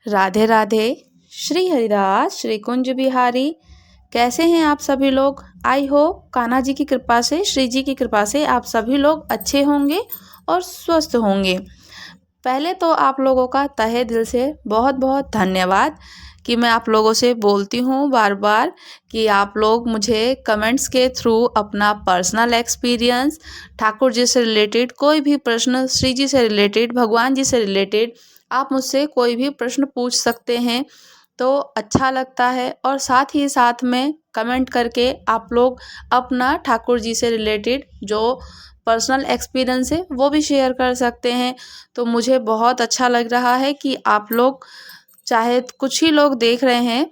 राधे राधे। श्री हरिदास श्री कुंज बिहारी। कैसे हैं आप सभी लोग? आई होप कान्हा जी की कृपा से, श्री जी की कृपा से आप सभी लोग अच्छे होंगे और स्वस्थ होंगे। पहले तो आप लोगों का तहे दिल से बहुत बहुत धन्यवाद कि मैं आप लोगों से बोलती हूँ बार बार कि आप लोग मुझे कमेंट्स के थ्रू अपना पर्सनल एक्सपीरियंस, ठाकुर जी से रिलेटेड कोई भी प्रश्न, श्री जी से रिलेटेड, भगवान जी से रिलेटेड आप मुझसे कोई भी प्रश्न पूछ सकते हैं। तो अच्छा लगता है और साथ ही साथ में कमेंट करके आप लोग अपना ठाकुर जी से रिलेटेड जो पर्सनल एक्सपीरियंस है वो भी शेयर कर सकते हैं। तो मुझे बहुत अच्छा लग रहा है कि आप लोग, चाहे कुछ ही लोग देख रहे हैं,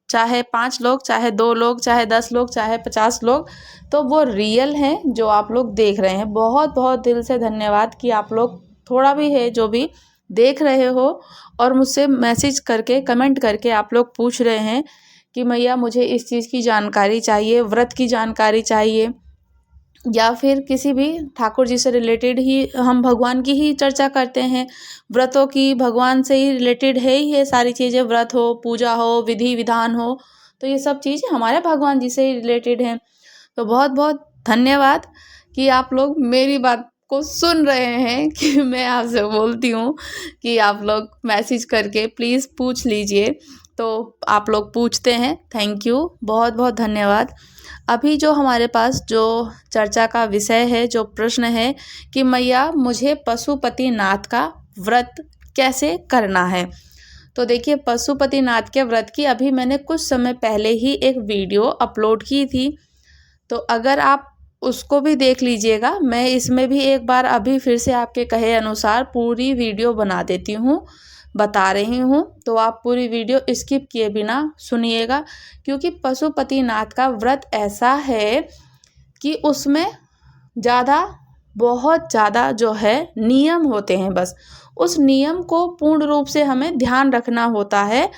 चाहे 5 लोग, चाहे 2 लोग, चाहे 10 लोग, चाहे 50 लोग, तो वो रियल हैं जो आप लोग देख रहे हैं। बहुत बहुत दिल से धन्यवाद कि आप लोग थोड़ा भी है जो भी देख रहे हो और मुझसे मैसेज करके, कमेंट करके आप लोग पूछ रहे हैं कि मैया मुझे इस चीज़ की जानकारी चाहिए, व्रत की जानकारी चाहिए, या फिर किसी भी ठाकुर जी से रिलेटेड ही, हम भगवान की ही चर्चा करते हैं, व्रतों की, भगवान से ही रिलेटेड है ही है सारी चीज़ें, व्रत हो, पूजा हो, विधि विधान हो, तो ये सब चीज़ें हमारे भगवान जी से ही रिलेटेड हैं। तो बहुत बहुत धन्यवाद कि आप लोग मेरी बात को सुन रहे हैं कि मैं आपसे बोलती हूँ कि आप लोग मैसेज करके प्लीज़ पूछ लीजिए। तो आप लोग पूछते हैं, थैंक यू, बहुत बहुत धन्यवाद। अभी जो हमारे पास जो चर्चा का विषय है, जो प्रश्न है कि मैया मुझे पशुपतिनाथ का व्रत कैसे करना है। तो देखिए, पशुपतिनाथ के व्रत की अभी मैंने कुछ समय पहले ही एक वीडियो अपलोड की थी, तो अगर आप उसको भी देख लीजिएगा। मैं इसमें भी एक बार अभी फिर से आपके कहे अनुसार पूरी वीडियो बना देती हूँ, बता रही हूँ, तो आप पूरी वीडियो स्किप किए बिना सुनिएगा। क्योंकि पशुपतिनाथ का व्रत ऐसा है कि उसमें ज़्यादा, बहुत ज़्यादा जो है नियम होते हैं। बस उस नियम को पूर्ण रूप से हमें ध्यान रखना होता है।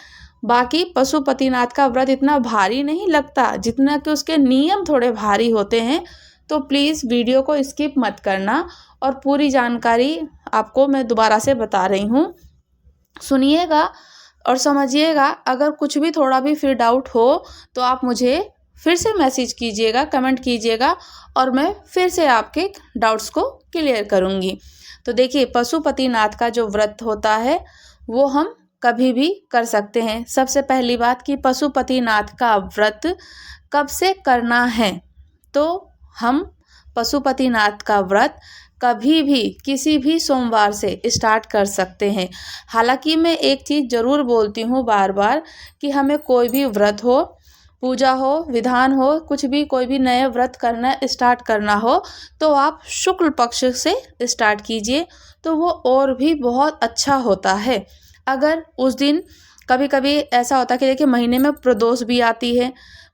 बाकी पशुपतिनाथ का व्रत इतना भारी नहीं लगता जितना कि उसके नियम थोड़े भारी होते हैं। तो प्लीज़ वीडियो को स्किप मत करना और पूरी जानकारी आपको मैं दोबारा से बता रही हूँ, सुनिएगा और समझिएगा। अगर कुछ भी थोड़ा भी फिर डाउट हो तो आप मुझे फिर से मैसेज कीजिएगा, कमेंट कीजिएगा और मैं फिर से आपके डाउट्स को क्लियर करूँगी। तो देखिए, पशुपतिनाथ का जो व्रत होता है वो हम कभी भी कर सकते हैं। सबसे पहली बात कि पशुपतिनाथ का व्रत कब से करना है, तो हम पशुपतिनाथ का व्रत कभी भी किसी भी सोमवार से स्टार्ट कर सकते हैं। हालांकि मैं एक चीज़ ज़रूर बोलती हूँ बार बार कि हमें कोई भी व्रत हो, पूजा हो, विधान हो, कुछ भी, कोई भी नए व्रत करना, स्टार्ट करना हो तो आप शुक्ल पक्ष से स्टार्ट कीजिए, तो वो और भी बहुत अच्छा होता है। अगर उस दिन, कभी कभी ऐसा होता है कि देखिए महीने में प्रदोष भी आती है,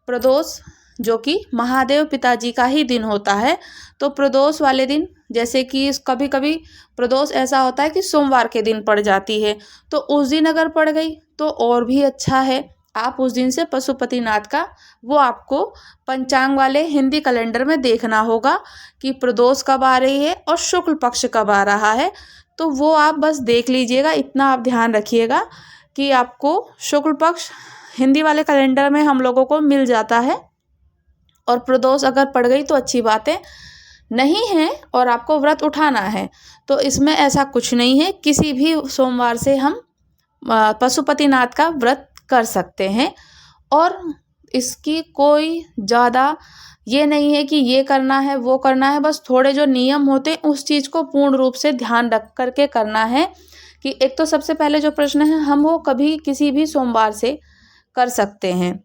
प्रदोष जो कि महादेव पिताजी का ही दिन होता है। तो प्रदोष वाले दिन, जैसे कि कभी कभी प्रदोष ऐसा होता है कि सोमवार के दिन पड़ जाती है, तो उस दिन अगर पड़ गई तो और भी अच्छा है। आप उस दिन से पशुपतिनाथ का, वो आपको पंचांग वाले हिंदी कैलेंडर में देखना होगा कि प्रदोष कब आ रही है और शुक्ल पक्ष कब आ रहा है, तो वो आप बस देख लीजिएगा। इतना आप ध्यान रखिएगा कि आपको शुक्ल पक्ष हिंदी वाले कैलेंडर में हम लोगों को मिल जाता है, और प्रदोष अगर पड़ गई तो अच्छी बात है, नहीं है और आपको व्रत उठाना है तो इसमें ऐसा कुछ नहीं है। किसी भी सोमवार से हम पशुपतिनाथ का व्रत कर सकते हैं और इसकी कोई ज़्यादा ये नहीं है कि ये करना है, वो करना है। बस थोड़े जो नियम होते हैं उस चीज़ को पूर्ण रूप से ध्यान रख करके करना है। कि एक तो सबसे पहले जो प्रश्न है, हम वो कभी किसी भी सोमवार से कर सकते हैं।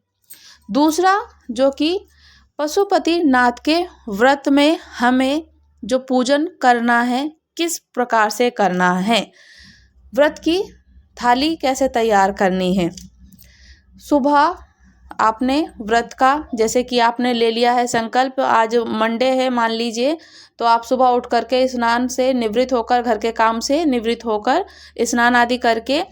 दूसरा, जो कि पशुपतिनाथ के व्रत में हमें जो पूजन करना है, किस प्रकार से करना है, व्रत की थाली कैसे तैयार करनी है। सुबह आपने व्रत का, जैसे कि आपने ले लिया है संकल्प, आज मंडे है मान लीजिए, तो आप सुबह उठ करके स्नान से निवृत्त होकर, घर के काम से निवृत्त होकर, स्नान आदि करके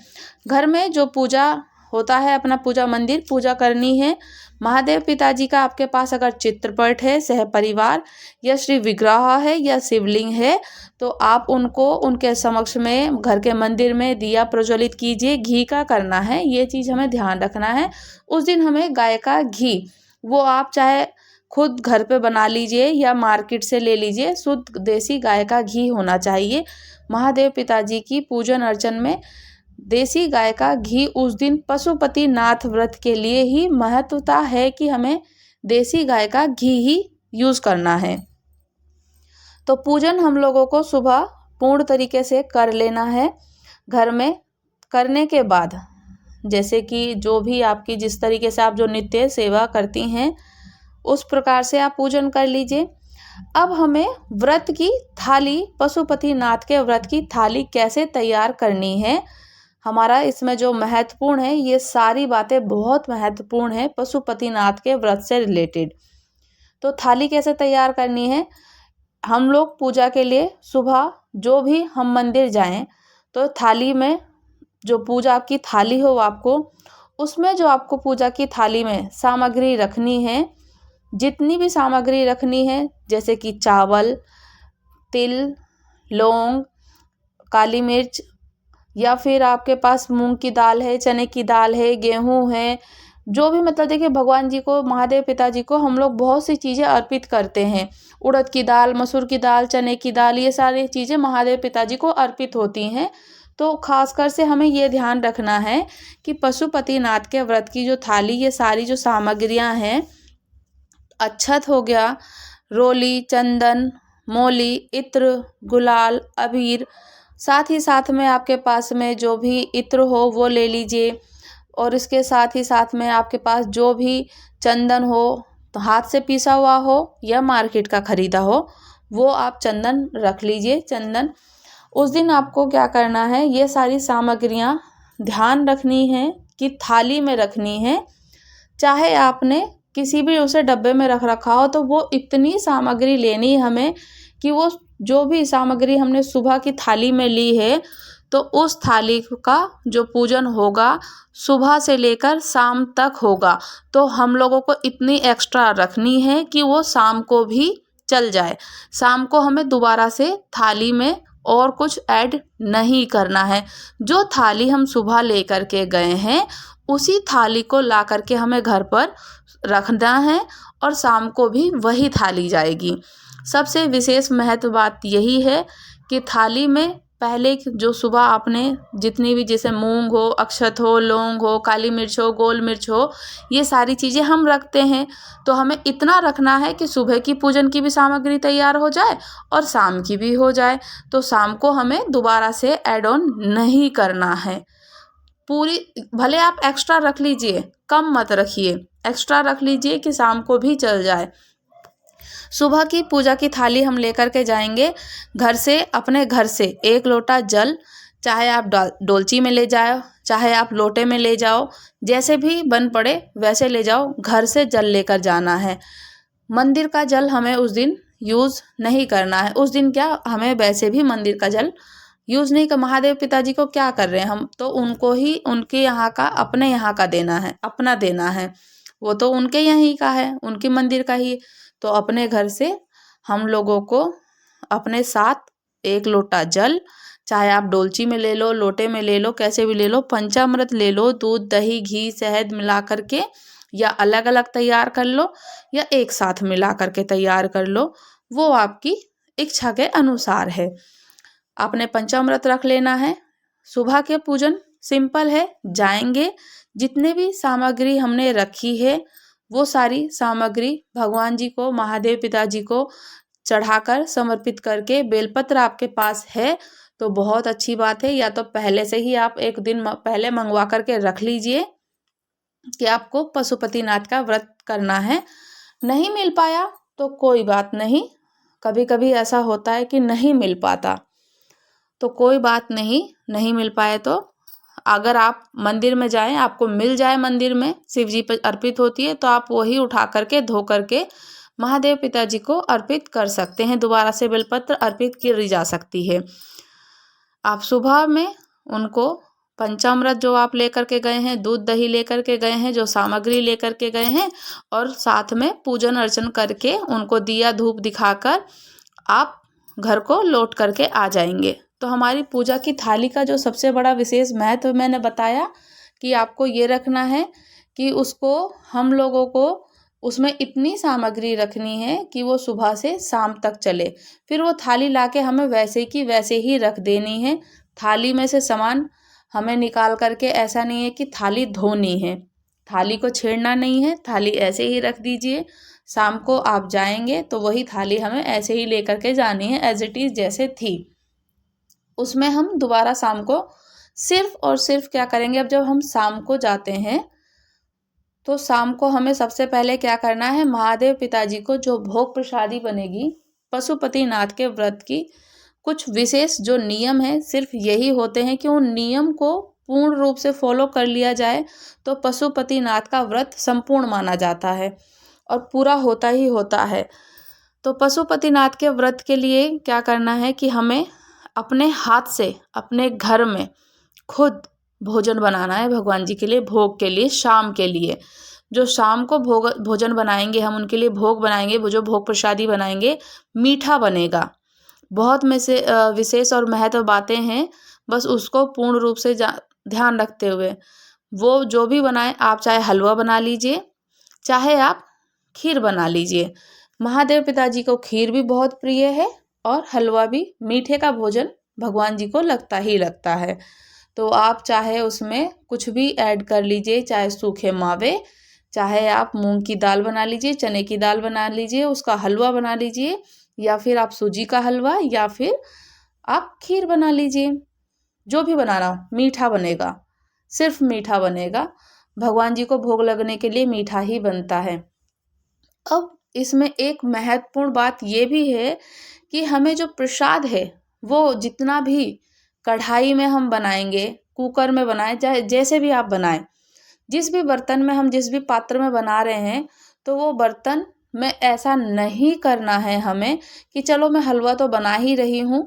घर में जो पूजा होता है अपना पूजा मंदिर, पूजा करनी है। महादेव पिताजी का आपके पास अगर चित्रपट है, सहपरिवार या श्री विग्रह है या शिवलिंग है, तो आप उनको उनके समक्ष में घर के मंदिर में दिया प्रज्वलित कीजिए। घी का करना है, ये चीज़ हमें ध्यान रखना है। उस दिन हमें गाय का घी, वो आप चाहे खुद घर पे बना लीजिए या मार्केट से ले लीजिए, शुद्ध देसी गाय का घी होना चाहिए। महादेव पिताजी की पूजन अर्चन में देसी गाय का घी उस दिन पशुपति नाथ व्रत के लिए ही महत्वता है कि हमें देसी गाय का घी ही यूज़ करना है। तो पूजन हम लोगों को सुबह पूर्ण तरीके से कर लेना है। घर में करने के बाद जैसे कि जो भी आपकी जिस तरीके से आप जो नित्य सेवा करती हैं उस प्रकार से आप पूजन कर लीजिए। अब हमें व्रत की थाली, पशुपति नाथ के व्रत की थाली कैसे तैयार करनी है, हमारा इसमें जो महत्वपूर्ण है, ये सारी बातें बहुत महत्वपूर्ण है पशुपति नाथ के व्रत से रिलेटेड। तो थाली कैसे तैयार करनी है, हम लोग पूजा के लिए सुबह जो भी हम मंदिर जाएं तो थाली में जो पूजा की थाली हो आपको, उसमें जो आपको पूजा की थाली में सामग्री रखनी है, जितनी भी सामग्री रखनी है, जैसे कि चावल, तिल, लौंग, काली मिर्च, या फिर आपके पास मूंग की दाल है, चने की दाल है, गेहूं है, जो भी मतलब देखिए भगवान जी को, महादेव पिताजी को हम लोग बहुत सी चीज़ें अर्पित करते हैं। उड़द की दाल, मसूर की दाल, चने की दाल, ये सारी चीज़ें महादेव पिताजी को अर्पित होती हैं। तो खासकर से हमें ये ध्यान रखना है कि पशुपति नाथ के व्रत की जो थाली, ये सारी जो सामग्रियां हैं, अक्षत हो गया, रोली, चंदन, मौली, इत्र, गुलाल, अबीर, साथ ही साथ में आपके पास में जो भी इत्र हो वो ले लीजिए। और इसके साथ ही साथ में आपके पास जो भी चंदन हो, तो हाथ से पीसा हुआ हो या मार्केट का खरीदा हो, वो आप चंदन रख लीजिए। चंदन उस दिन आपको क्या करना है, ये सारी सामग्रियां ध्यान रखनी है कि थाली में रखनी है। चाहे आपने किसी भी उसे डब्बे में रख रखा हो, तो वो इतनी सामग्री लेनी है हमें कि वो जो भी सामग्री हमने सुबह की थाली में ली है, तो उस थाली का जो पूजन होगा सुबह से लेकर शाम तक होगा। तो हम लोगों को इतनी एक्स्ट्रा रखनी है कि वो शाम को भी चल जाए। शाम को हमें दोबारा से थाली में और कुछ ऐड नहीं करना है। जो थाली हम सुबह लेकर के गए हैं, उसी थाली को ला करके हमें घर पर रखना है और शाम को भी वही थाली जाएगी। सबसे विशेष महत्व बात यही है कि थाली में पहले जो सुबह आपने जितनी भी, जैसे मूंग हो, अक्षत हो, लौंग हो, काली मिर्च हो, गोल मिर्च हो, ये सारी चीज़ें हम रखते हैं। तो हमें इतना रखना है कि सुबह की पूजन की भी सामग्री तैयार हो जाए और शाम की भी हो जाए। तो शाम को हमें दोबारा से ऐड ऑन नहीं करना है। पूरी भले आप एक्स्ट्रा रख लीजिए, कम मत रखिए, एक्स्ट्रा रख लीजिए कि शाम को भी चल जाए। सुबह की पूजा की थाली हम लेकर के जाएंगे घर से, अपने घर से 1 लोटा जल, चाहे आप डोलची में ले जाओ, चाहे आप लोटे में ले जाओ, जैसे भी बन पड़े वैसे ले जाओ। घर से जल लेकर जाना है। मंदिर का जल हमें उस दिन यूज़ नहीं करना है। उस दिन क्या, हमें वैसे भी मंदिर का जल यूज़ नहीं कर, महादेव पिताजी को क्या कर रहे हैं हम, तो उनको ही उनके यहाँ का, अपने यहाँ का देना है, अपना देना है। वो तो उनके यहीं का है, उनके मंदिर का ही। तो अपने घर से हम लोगों को अपने साथ 1 लोटा जल, चाहे आप डोलची में ले लो, लोटे में ले लो, कैसे भी ले लो, पंचामृत ले लो, दूध, दही, घी, शहद मिला करके, या अलग अलग तैयार कर लो या एक साथ मिला करके तैयार कर लो, वो आपकी इच्छा के अनुसार है। आपने पंचामृत रख लेना है। सुबह के पूजन सिंपल है, जाएंगे, जितने भी सामग्री हमने रखी है वो सारी सामग्री भगवान जी को, महादेव पिताजी को चढ़ाकर समर्पित करके, बेलपत्र आपके पास है तो बहुत अच्छी बात है, या तो पहले से ही आप 1 दिन पहले मंगवा करके रख लीजिए कि आपको पशुपति नाथ का व्रत करना है। नहीं मिल पाया तो कोई बात नहीं, कभी कभी ऐसा होता है कि नहीं मिल पाता, तो कोई बात नहीं, नहीं मिल पाए तो अगर आप मंदिर में जाएं, आपको मिल जाए मंदिर में, शिव जी पर अर्पित होती है, तो आप वही उठा करके धो करके महादेव पिताजी को अर्पित कर सकते हैं। दोबारा से बेलपत्र अर्पित की जा सकती है। आप सुबह में उनको पंचामृत जो आप लेकर के गए हैं, दूध दही लेकर के गए हैं, जो सामग्री लेकर के गए हैं, और साथ में पूजन अर्चन करके उनको दिया धूप दिखाकर आप घर को लौट करके आ जाएंगे। तो हमारी पूजा की थाली का जो सबसे बड़ा विशेष महत्व मैंने बताया कि आपको ये रखना है कि उसको हम लोगों को उसमें इतनी सामग्री रखनी है कि वो सुबह से शाम तक चले। फिर वो थाली लाके हमें वैसे की वैसे ही रख देनी है। थाली में से सामान हमें निकाल करके ऐसा नहीं है कि थाली धोनी है, थाली को छेड़ना नहीं है, थाली ऐसे ही रख दीजिए। शाम को आप जाएंगे तो वही थाली हमें ऐसे ही लेकर के जानी है, एज इट इज़ जैसे थी। उसमें हम दोबारा शाम को सिर्फ और सिर्फ क्या करेंगे, अब जब हम शाम को जाते हैं तो शाम को हमें सबसे पहले क्या करना है, महादेव पिताजी को जो भोग प्रसादी बनेगी पशुपतिनाथ के व्रत की, कुछ विशेष जो नियम है सिर्फ यही होते हैं कि उन नियम को पूर्ण रूप से फॉलो कर लिया जाए तो पशुपतिनाथ का व्रत संपूर्ण माना जाता है और पूरा होता ही होता है। तो पशुपतिनाथ के व्रत के लिए क्या करना है कि हमें अपने हाथ से अपने घर में खुद भोजन बनाना है भगवान जी के लिए, भोग के लिए, शाम के लिए। जो शाम को भोजन बनाएंगे हम उनके लिए भोग बनाएंगे, वो जो भोग प्रसादी बनाएंगे मीठा बनेगा। बहुत में से विशेष और महत्व बातें हैं, बस उसको पूर्ण रूप से ध्यान रखते हुए वो जो भी बनाएं, आप चाहे हलवा बना लीजिए, चाहे आप खीर बना लीजिए। महादेव पिताजी को खीर भी बहुत प्रिय है और हलवा भी, मीठे का भोजन भगवान जी को लगता ही लगता है। तो आप चाहे उसमें कुछ भी ऐड कर लीजिए, चाहे सूखे मावे, चाहे आप मूंग की दाल बना लीजिए, चने की दाल बना लीजिए, उसका हलवा बना लीजिए, या फिर आप सूजी का हलवा, या फिर आप खीर बना लीजिए। जो भी बनाना हो मीठा बनेगा, सिर्फ मीठा बनेगा। भगवान जी को भोग लगने के लिए मीठा ही बनता है। अब इसमें एक महत्वपूर्ण बात ये भी है कि हमें जो प्रसाद है वो जितना भी कढ़ाई में हम बनाएंगे, कुकर में बनाएं, चाहे जैसे भी आप बनाएं, जिस भी बर्तन में हम, जिस भी पात्र में बना रहे हैं, तो वो बर्तन में ऐसा नहीं करना है हमें कि चलो मैं हलवा तो बना ही रही हूँ,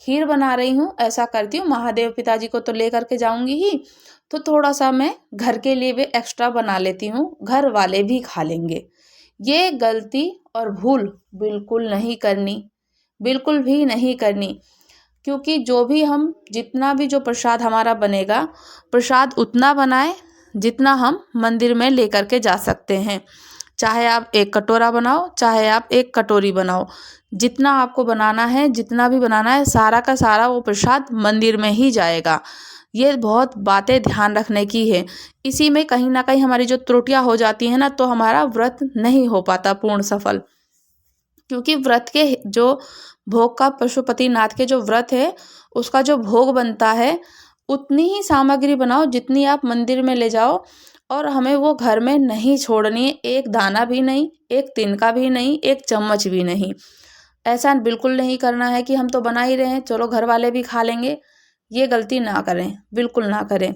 खीर बना रही हूँ, ऐसा करती हूँ, महादेव पिताजी को तो ले करके जाऊंगी ही, तो थोड़ा सा मैं घर के लिए भी एक्स्ट्रा बना लेती हूँ, घर वाले भी खा लेंगे। ये गलती और भूल बिल्कुल नहीं करनी, बिल्कुल भी नहीं करनी। क्योंकि जो भी हम, जितना भी जो प्रसाद हमारा बनेगा, प्रसाद उतना बनाए जितना हम मंदिर में लेकर के जा सकते हैं। चाहे आप एक कटोरा बनाओ, चाहे आप एक कटोरी बनाओ, जितना आपको बनाना है, जितना भी बनाना है, सारा का सारा वो प्रसाद मंदिर में ही जाएगा। ये बहुत बातें ध्यान रखने की है। इसी में कहीं ना कहीं हमारी जो त्रुटियां हो जाती हैं ना, तो हमारा व्रत नहीं हो पाता पूर्ण सफल। क्योंकि व्रत के जो भोग का, पशुपतिनाथ के जो व्रत है उसका जो भोग बनता है, उतनी ही सामग्री बनाओ जितनी आप मंदिर में ले जाओ, और हमें वो घर में नहीं छोड़नी है, एक दाना भी नहीं, एक तिनका भी नहीं, एक चम्मच भी नहीं। ऐसा बिल्कुल नहीं करना है कि हम तो बना ही रहे हैं, चलो घर वाले भी खा लेंगे। ये गलती ना करें, बिल्कुल ना करें।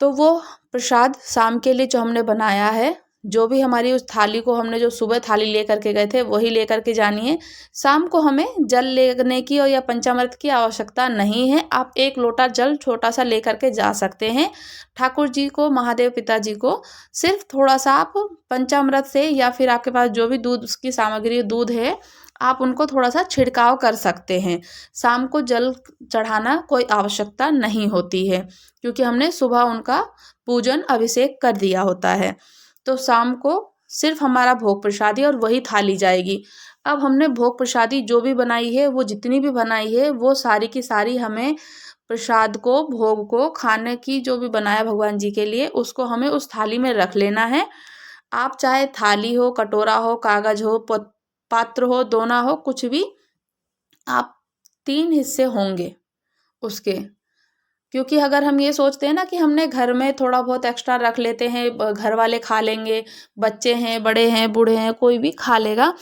तो वो प्रसाद शाम के लिए जो हमने बनाया है, जो भी हमारी उस थाली को, हमने जो सुबह थाली लेकर के गए थे वही लेकर के जानी है। शाम को हमें जल लेने की और या पंचामृत की आवश्यकता नहीं है। आप एक लोटा जल छोटा सा लेकर के जा सकते हैं। ठाकुर जी को, महादेव पिताजी को सिर्फ थोड़ा सा आप पंचामृत से, या फिर आपके पास जो भी दूध की सामग्री, दूध है, आप उनको थोड़ा सा छिड़काव कर सकते हैं। शाम को जल चढ़ाना कोई आवश्यकता नहीं होती है, क्योंकि हमने सुबह उनका पूजन अभिषेक कर दिया होता है। तो शाम को सिर्फ हमारा भोग प्रसादी और वही थाली जाएगी। अब हमने भोग प्रसादी जो भी बनाई है, वो जितनी भी बनाई है, वो सारी की सारी हमें प्रसाद को, भोग को, खाने की जो भी बनाया भगवान जी के लिए, उसको हमें उस थाली में रख लेना है। आप चाहे थाली हो, कटोरा हो, कागज हो, पात्र हो, दोना हो, कुछ भी, आप 3 हिस्से होंगे उसके। क्योंकि अगर हम ये सोचते हैं ना कि हमने घर में थोड़ा बहुत एक्स्ट्रा रख लेते हैं, घर वाले खा लेंगे, बच्चे हैं, बड़े हैं, बूढ़े हैं, कोई भी खा लेगा,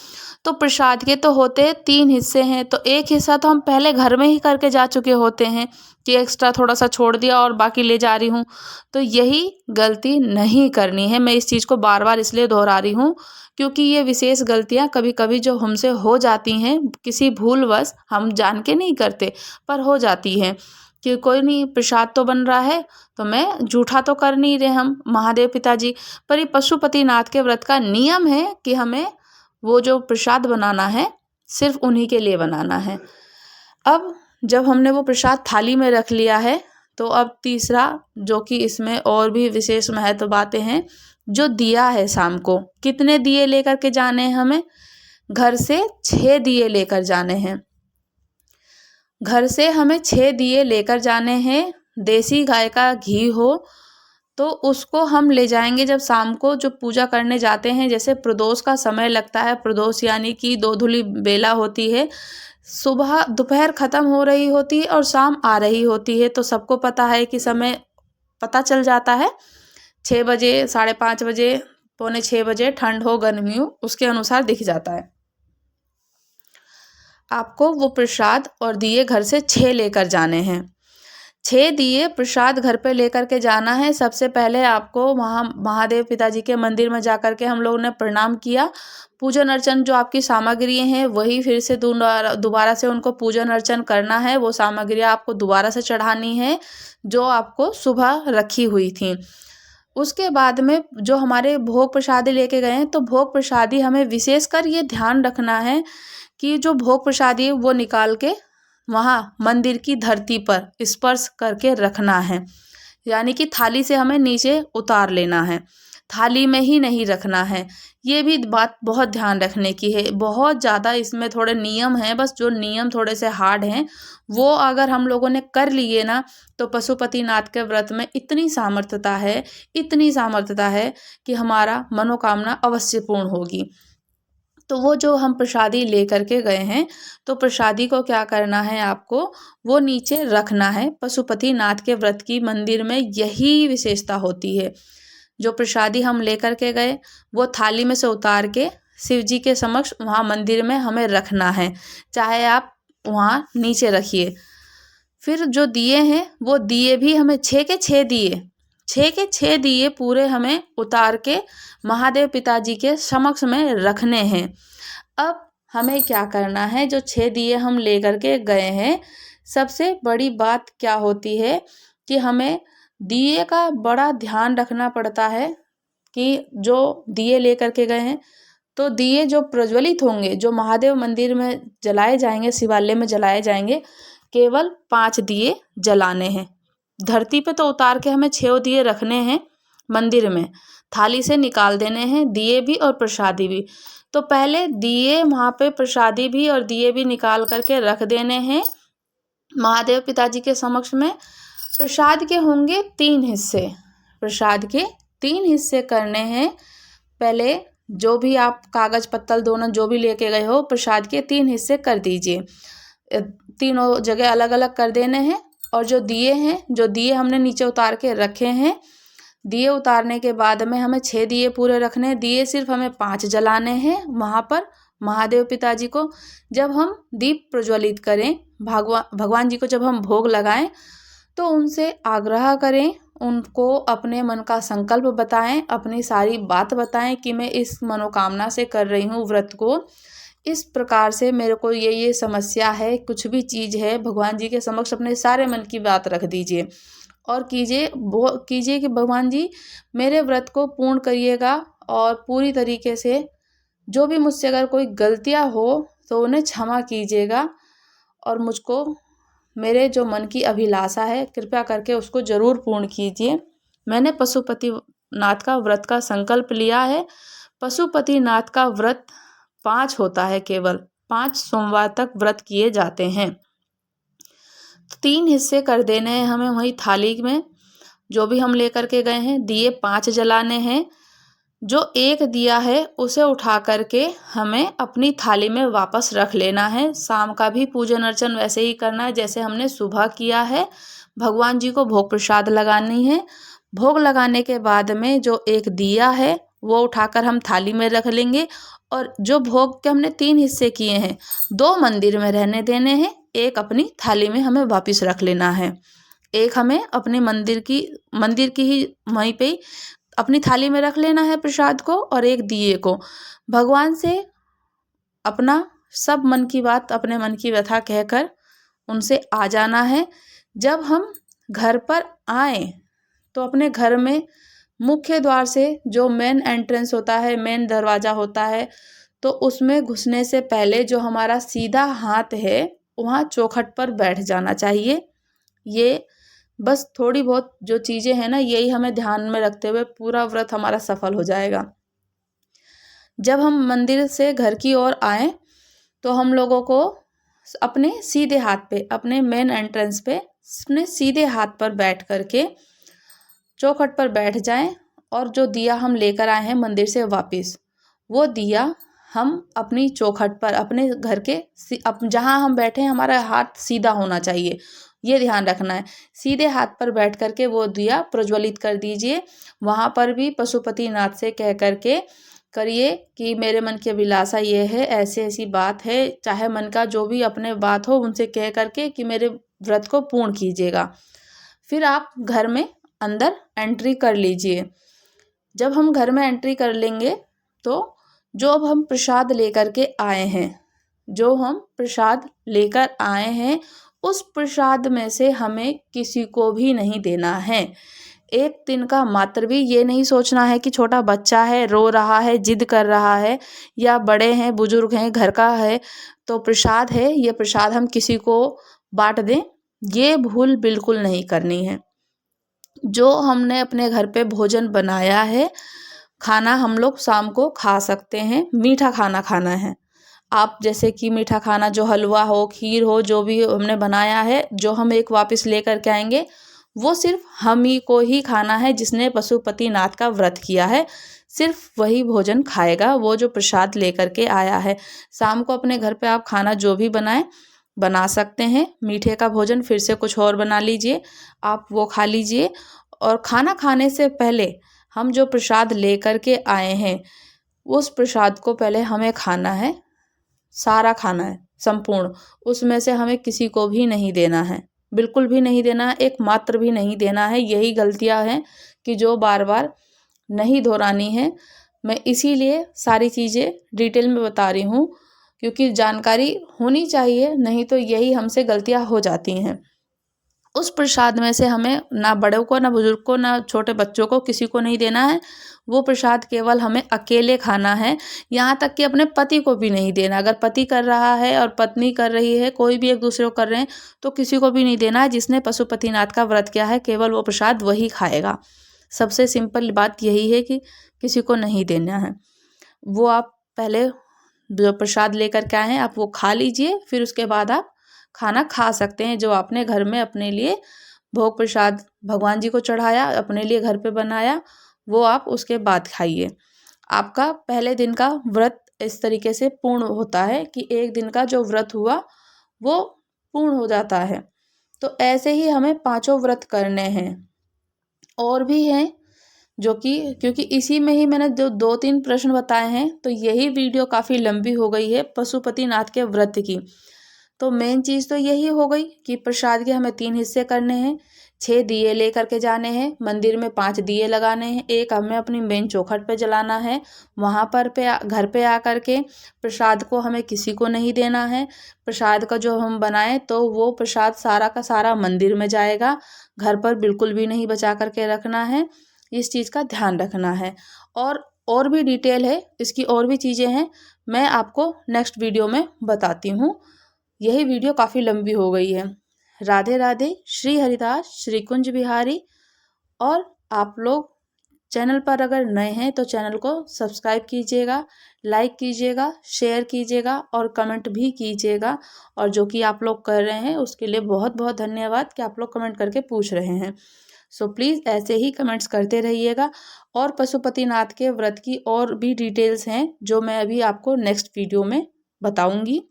तो प्रसाद के तो होते 3 हिस्से हैं, तो एक हिस्सा तो हम पहले घर में ही करके जा चुके होते हैं कि एक्स्ट्रा थोड़ा सा छोड़ दिया और बाकी ले जा रही हूँ। तो यही गलती नहीं करनी है। मैं इस चीज़ को बार बार इसलिए दोहरा रही हूँ क्योंकि ये विशेष गलतियाँ कभी कभी जो हमसे हो जाती हैं, किसी भूलवश, हम जान के नहीं करते पर हो जाती हैं। कि कोई नहीं, प्रसाद तो बन रहा है तो मैं झूठा तो कर नहीं रहे हम महादेव पिताजी। पर ये पशुपतिनाथ के व्रत का नियम है कि हमें वो जो प्रसाद बनाना है सिर्फ उन्हीं के लिए बनाना है। अब जब हमने वो प्रसाद थाली में रख लिया है तो अब तीसरा, जो कि इसमें और भी विशेष महत्व बातें हैं, जो दिया है शाम को, कितने दिए लेकर के जाने हैं हमें? घर से 6 दिए लेकर जाने हैं। घर से हमें 6 दिए लेकर जाने हैं। देसी गाय का घी हो तो उसको हम ले जाएंगे जब शाम को जो पूजा करने जाते हैं। जैसे प्रदोष का समय लगता है, प्रदोष यानी कि दोधुली बेला होती है, सुबह दोपहर ख़त्म हो रही होती है और शाम आ रही होती है। तो सबको पता है कि समय पता चल जाता है 6 बजे, 5:30 बजे, पौने 6 बजे, ठंड हो गर्मी हो उसके अनुसार दिख जाता है। आपको वो प्रसाद और दिए घर से 6 लेकर जाने हैं। 6 दिए प्रसाद घर पे लेकर के जाना है। सबसे पहले आपको वहाँ महादेव पिताजी के मंदिर में जाकर के हम लोगों ने प्रणाम किया। पूजन अर्चन जो आपकी सामग्री हैं वही फिर से दोबारा से उनको पूजन अर्चन करना है। वो सामग्रियाँ आपको दोबारा से चढ़ानी है जो आपको सुबह रखी हुई थी। उसके बाद में जो हमारे भोग प्रसादी लेके गए हैं, तो भोग प्रसादी हमें विशेषकर ये ध्यान रखना है कि जो भोग प्रसादी है वो निकाल के वहाँ मंदिर की धरती पर स्पर्श करके रखना है, यानी कि थाली से हमें नीचे उतार लेना है, थाली में ही नहीं रखना है। ये भी बात बहुत ध्यान रखने की है। बहुत ज़्यादा इसमें थोड़े नियम हैं, बस जो नियम थोड़े से हार्ड हैं वो अगर हम लोगों ने कर लिए ना तो पशुपतिनाथ के व्रत में इतनी सामर्थ्यता है, इतनी सामर्थ्यता है कि हमारा मनोकामना अवश्य पूर्ण होगी। तो वो जो हम प्रसादी लेकर के गए हैं, तो प्रसादी को क्या करना है, आपको वो नीचे रखना है। पशुपतिनाथ के व्रत की मंदिर में यही विशेषता होती है। जो प्रसादी हम लेकर के गए वो थाली में से उतार के शिव जी के समक्ष वहाँ मंदिर में हमें रखना है, चाहे आप वहाँ नीचे रखिए। फिर जो दिए हैं वो दिए भी हमें 6 के 6 दिए, 6 के 6 दिए पूरे हमें उतार के महादेव पिताजी के समक्ष में रखने हैं। अब हमें क्या करना है, जो 6 दिए हम लेकर के गए हैं, सबसे बड़ी बात क्या होती है कि हमें दिए का बड़ा ध्यान रखना पड़ता है कि जो दिए लेकर के गए हैं तो दिए जो प्रज्वलित होंगे, जो महादेव मंदिर में जलाए जाएंगे, शिवालय में जलाए जाएंगे, केवल 5 दिए जलाने हैं। धरती पे तो उतार के हमें 6 दिए रखने हैं, मंदिर में थाली से निकाल देने हैं, दिए भी और प्रसादी भी। तो पहले दिए वहाँ पे, प्रसादी भी और दिए भी निकाल करके रख देने हैं महादेव पिताजी के समक्ष में। प्रसाद के होंगे 3 हिस्से, प्रसाद के 3 हिस्से करने हैं। पहले जो भी आप कागज पत्तल दोनों जो भी लेके गए हो, प्रसाद के 3 हिस्से कर दीजिए। तीनों जगह अलग अलग कर देने हैं। और जो दिए हैं, जो दिए हमने नीचे उतार के रखे हैं, दिए उतारने के बाद में हमें 6 दिए पूरे रखने हैं। दिए सिर्फ हमें 5 जलाने हैं वहाँ पर महादेव पिताजी को। जब हम दीप प्रज्वलित करें, भगवान जी को जब हम भोग लगाएं तो उनसे आग्रह करें, उनको अपने मन का संकल्प बताएं, अपनी सारी बात बताएं कि मैं इस मनोकामना से कर रही हूँ व्रत को, इस प्रकार से मेरे को ये समस्या है, कुछ भी चीज़ है, भगवान जी के समक्ष अपने सारे मन की बात रख दीजिए और कीजिए कि भगवान जी मेरे व्रत को पूर्ण करिएगा और पूरी तरीके से जो भी मुझसे अगर कोई गलतियाँ हो तो उन्हें क्षमा कीजिएगा और मुझको मेरे जो मन की अभिलाषा है कृपया करके उसको ज़रूर पूर्ण कीजिए। मैंने पशुपतिनाथ का व्रत का संकल्प लिया है। पशुपतिनाथ का व्रत 5 होता है, केवल 5 सोमवार तक व्रत किए जाते हैं। 3 हिस्से कर देने हैं हमें वही थाली में, जो भी हम लेकर के गए हैं। दिए 5 जलाने हैं। जो एक दिया है उसे उठा करके हमें अपनी थाली में वापस रख लेना है। शाम का भी पूजन अर्चन वैसे ही करना है जैसे हमने सुबह किया है। भगवान जी को भोग प्रसाद लगानी है। भोग लगाने के बाद में जो एक दिया है वो उठाकर हम थाली में रख लेंगे और जो भोग के हमने 3 हिस्से किए हैं, 2 मंदिर में रहने देने हैं, एक अपनी थाली में हमें वापस रख लेना है। एक हमें अपने मंदिर की ही वहीं पे अपनी थाली में रख लेना है प्रसाद को, और एक दिए को भगवान से अपना सब मन की बात, अपने मन की व्यथा कहकर उनसे आ जाना है। जब हम घर पर आए तो अपने घर में मुख्य द्वार से जो मेन एंट्रेंस होता है, मेन दरवाज़ा होता है, तो उसमें घुसने से पहले जो हमारा सीधा हाथ है वहाँ चौखट पर बैठ जाना चाहिए। ये बस थोड़ी बहुत जो चीज़ें हैं ना, यही हमें ध्यान में रखते हुए पूरा व्रत हमारा सफल हो जाएगा। जब हम मंदिर से घर की ओर आए तो हम लोगों को अपने सीधे हाथ पे, अपने मेन एंट्रेंस पे अपने सीधे हाथ पर बैठ करके चौखट पर बैठ जाएं और जो दिया हम लेकर आए हैं मंदिर से वापस, वो दिया हम अपनी चौखट पर, अपने घर के जहाँ हम बैठे हैं हमारा हाथ सीधा होना चाहिए, ये ध्यान रखना है। सीधे हाथ पर बैठ करके वो दिया प्रज्वलित कर दीजिए। वहाँ पर भी पशुपतिनाथ से कह करके करिए कि मेरे मन की अभिलाषा ये है, ऐसी ऐसी बात है, चाहे मन का जो भी अपने बात हो उनसे कह करके कि मेरे व्रत को पूर्ण कीजिएगा। फिर आप घर में अंदर एंट्री कर लीजिए। जब हम घर में एंट्री कर लेंगे तो जो अब हम प्रसाद लेकर के आए हैं, जो हम प्रसाद लेकर आए हैं उस प्रसाद में से हमें किसी को भी नहीं देना है। एक दिन का मात्र भी ये नहीं सोचना है कि छोटा बच्चा है, रो रहा है, जिद कर रहा है, या बड़े हैं, बुजुर्ग हैं, घर का है तो प्रसाद है, ये प्रसाद हम किसी को बांट दें, ये भूल बिल्कुल नहीं करनी है। जो हमने अपने घर पे भोजन बनाया है, खाना हम लोग शाम को खा सकते हैं। मीठा खाना खाना है आप, जैसे कि मीठा खाना जो हलवा हो, खीर हो, जो भी हमने बनाया है, जो हम एक वापस लेकर के आएंगे वो सिर्फ हम ही को ही खाना है। जिसने पशुपतिनाथ का व्रत किया है सिर्फ वही भोजन खाएगा, वो जो प्रसाद लेकर के आया है। शाम को अपने घर पे आप खाना जो भी बनाएं बना सकते हैं। मीठे का भोजन फिर से कुछ और बना लीजिए, आप वो खा लीजिए। और खाना खाने से पहले हम जो प्रसाद लेकर के आए हैं उस प्रसाद को पहले हमें खाना है, सारा खाना है संपूर्ण। उसमें से हमें किसी को भी नहीं देना है, बिल्कुल भी नहीं देना है, एक मात्र भी नहीं देना है। यही गलतियां हैं कि जो बार बार नहीं दोहरानी है। मैं इसीलिए सारी चीज़ें डिटेल में बता रही हूँ क्योंकि जानकारी होनी चाहिए, नहीं तो यही हमसे गलतियां हो जाती हैं। उस प्रसाद में से हमें ना बड़ों को, ना बुजुर्ग को, ना छोटे बच्चों को, किसी को नहीं देना है। वो प्रसाद केवल हमें अकेले खाना है। यहाँ तक कि अपने पति को भी नहीं देना। अगर पति कर रहा है और पत्नी कर रही है, कोई भी एक दूसरे को कर रहे हैं, तो किसी को भी नहीं देना है। जिसने पशुपतिनाथ का व्रत किया है केवल वो प्रसाद वही खाएगा। सबसे सिंपल बात यही है कि किसी को नहीं देना है। वो आप पहले जो प्रसाद लेकर के आए हैं आप वो खा लीजिए, फिर उसके बाद आप खाना खा सकते हैं। जो आपने घर में अपने लिए भोग प्रसाद भगवान जी को चढ़ाया, अपने लिए घर पे बनाया, वो आप उसके बाद खाइए। आपका पहले दिन का व्रत इस तरीके से पूर्ण होता है कि एक दिन का जो व्रत हुआ वो पूर्ण हो जाता है। तो ऐसे ही हमें 5 व्रत करने हैं। और भी हैं जो कि, क्योंकि इसी में ही मैंने जो 2-3 प्रश्न बताए हैं तो यही वीडियो काफ़ी लंबी हो गई है पशुपतिनाथ के व्रत की। तो मेन चीज़ तो यही हो गई कि प्रसाद के हमें 3 हिस्से करने हैं, 6 दिए लेकर के जाने हैं, मंदिर में 5 दिए लगाने हैं, एक हमें अपनी मेन चौखट पे जलाना है। वहाँ पर घर पे आकर के प्रसाद को हमें किसी को नहीं देना है। प्रसाद का जो हम बनाएं तो वो प्रसाद सारा का सारा मंदिर में जाएगा, घर पर बिल्कुल भी नहीं बचा करके रखना है। इस चीज़ का ध्यान रखना है। और भी डिटेल है, इसकी और भी चीज़ें हैं, मैं आपको नेक्स्ट वीडियो में बताती हूँ। यही वीडियो काफ़ी लंबी हो गई है। राधे राधे, श्री हरिदास, श्री कुंज बिहारी। और आप लोग चैनल पर अगर नए हैं तो चैनल को सब्सक्राइब कीजिएगा, लाइक कीजिएगा, शेयर कीजिएगा और कमेंट भी कीजिएगा। और जो कि आप लोग कर रहे हैं उसके लिए बहुत बहुत धन्यवाद कि आप लोग कमेंट करके पूछ रहे हैं। सो प्लीज़ ऐसे ही कमेंट्स करते रहिएगा। और पशुपतिनाथ के व्रत की और भी डिटेल्स हैं जो मैं अभी आपको नेक्स्ट वीडियो में बताऊंगी।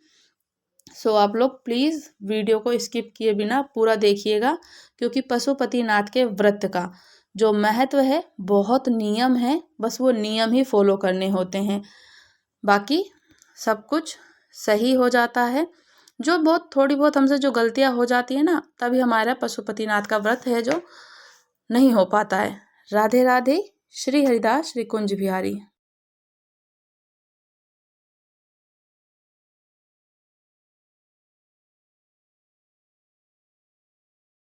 सो आप लोग प्लीज़ वीडियो को स्किप किए बिना पूरा देखिएगा, क्योंकि पशुपतिनाथ के व्रत का जो महत्व है, बहुत नियम है, बस वो नियम ही फॉलो करने होते हैं, बाकी सब कुछ सही हो जाता है। जो बहुत थोड़ी बहुत हमसे जो गलतियां हो जाती है ना, तभी हमारा पशुपतिनाथ का व्रत है जो नहीं हो पाता है। राधे राधे, श्री हरिदास, श्री कुंज बिहारी।